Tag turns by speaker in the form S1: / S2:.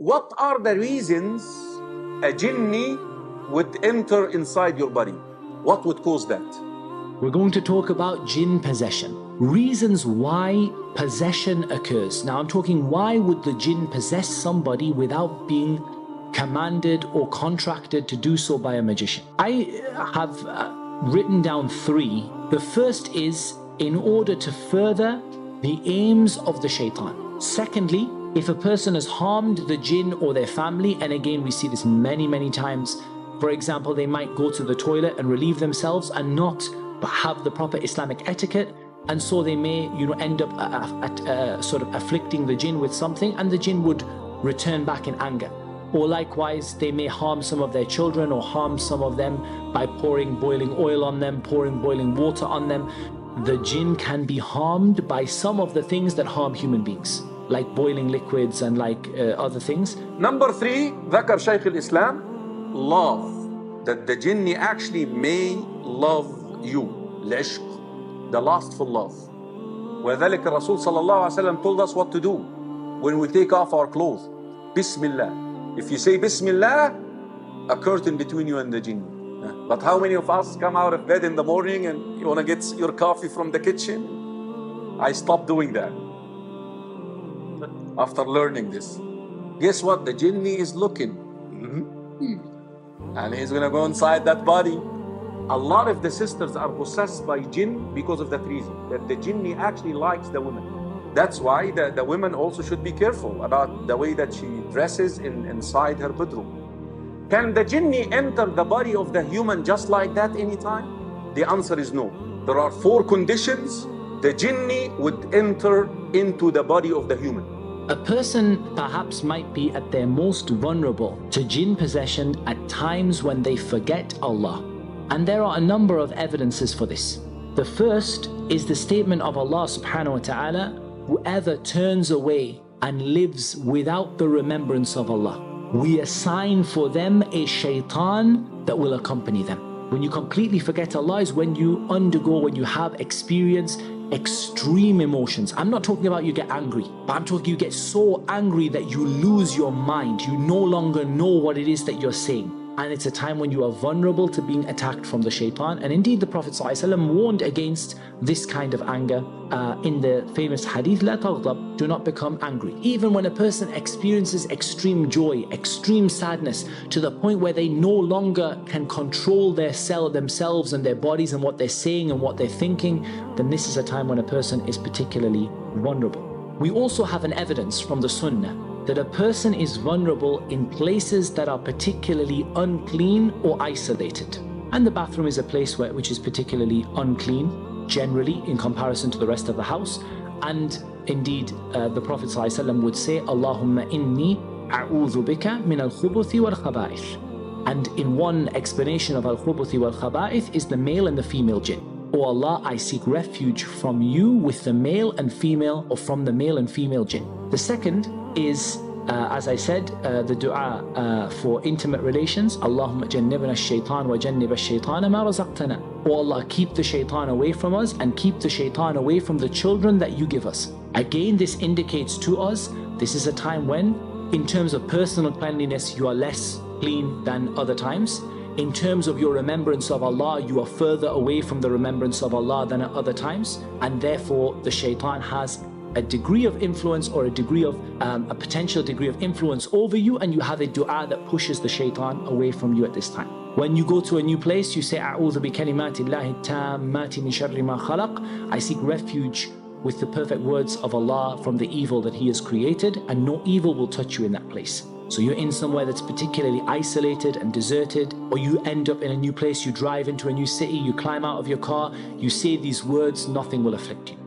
S1: what are the reasons a jinni would enter inside your body? What would cause that?
S2: We're going to talk about jinn possession. Reasons why possession occurs. Now I'm talking, why would the jinn possess somebody without being commanded or contracted to do so by a magician? I have written down 3. The first is in order to further the aims of the shaitan. Secondly, if a person has harmed the jinn or their family, and again we see this many times. For example, they might go to the toilet and relieve themselves and not have the proper Islamic etiquette, and so they may end up sort of afflicting the jinn with something, and the jinn would return back in anger. Or likewise, they may harm some of their children or harm some of them by pouring boiling oil on them, pouring boiling water on them. The jinn can be harmed by some of the things that harm human beings, like boiling liquids and like other things.
S1: Number 3, ذكر شيخ الإسلام, love. That the jinni actually may love you. العشق, the lustful love. وذلك الرسول صلى الله عليه وسلم told us what to do when we take off our clothes. Bismillah. If you say Bismillah, a curtain between you and the jinni. But how many of us come out of bed in the morning and you want to get your coffee from the kitchen? I stopped doing that after learning this. Guess what? The jinni is looking. And he's going to go inside that body. A lot of the sisters are possessed by jinn because of that reason, that the jinni actually likes the women. That's why the women also should be careful about the way that she dresses inside her bedroom. Can the jinni enter the body of the human just like that anytime? The answer is no. There are 4 conditions the jinni would enter into the body of the human.
S2: A person perhaps might be at their most vulnerable to jinn possession at times when they forget Allah. And there are a number of evidences for this. The first is the statement of Allah subhanahu wa ta'ala, whoever turns away and lives without the remembrance of Allah, we assign for them a shaitan that will accompany them. When you completely forget Allah is when you undergo, when you have experienced extreme emotions. I'm not talking about you get angry, but I'm talking you get so angry that you lose your mind. You no longer know what it is that you're saying. And it's a time when you are vulnerable to being attacked from the shaitan. And indeed the Prophet ﷺ warned against this kind of anger in the famous hadith, لا تغضب, do not become angry. Even when a person experiences extreme joy, extreme sadness, to the point where they no longer can control themselves and their bodies and what they're saying and what they're thinking, then this is a time when a person is particularly vulnerable. We also have an evidence from the Sunnah that a person is vulnerable in places that are particularly unclean or isolated. And the bathroom is a place which is particularly unclean, generally, in comparison to the rest of the house. And indeed, the Prophet ﷺ would say, Allahumma inni a'udhu bika min al-khubuthi wal-khaba'ith. And in one explanation of al-khubuthi wal-khaba'ith is the male and the female jinn. O Allah, I seek refuge from you with the male and female, or from the male and female jinn. The second is, as I said, the dua for intimate relations. Allahumma jannibna ash-shaytan wa jannib ash-shaytana ma razaqtana. O Allah, keep the shaitan away from us and keep the shaitan away from the children that you give us. Again, this indicates to us, this is a time when, in terms of personal cleanliness, you are less clean than other times. In terms of your remembrance of Allah, you are further away from the remembrance of Allah than at other times. And therefore, the shaitan has a degree of influence, or a degree of a potential degree of influence over you, and you have a dua that pushes the shaitan away from you at this time. When you go to a new place, you say, A'udhu bi kalimatillahi tammati min sharri ma khalaq. I seek refuge with the perfect words of Allah from the evil that He has created, and no evil will touch you in that place. So you're in somewhere that's particularly isolated and deserted, or you end up in a new place, you drive into a new city, you climb out of your car, you say these words, nothing will afflict you.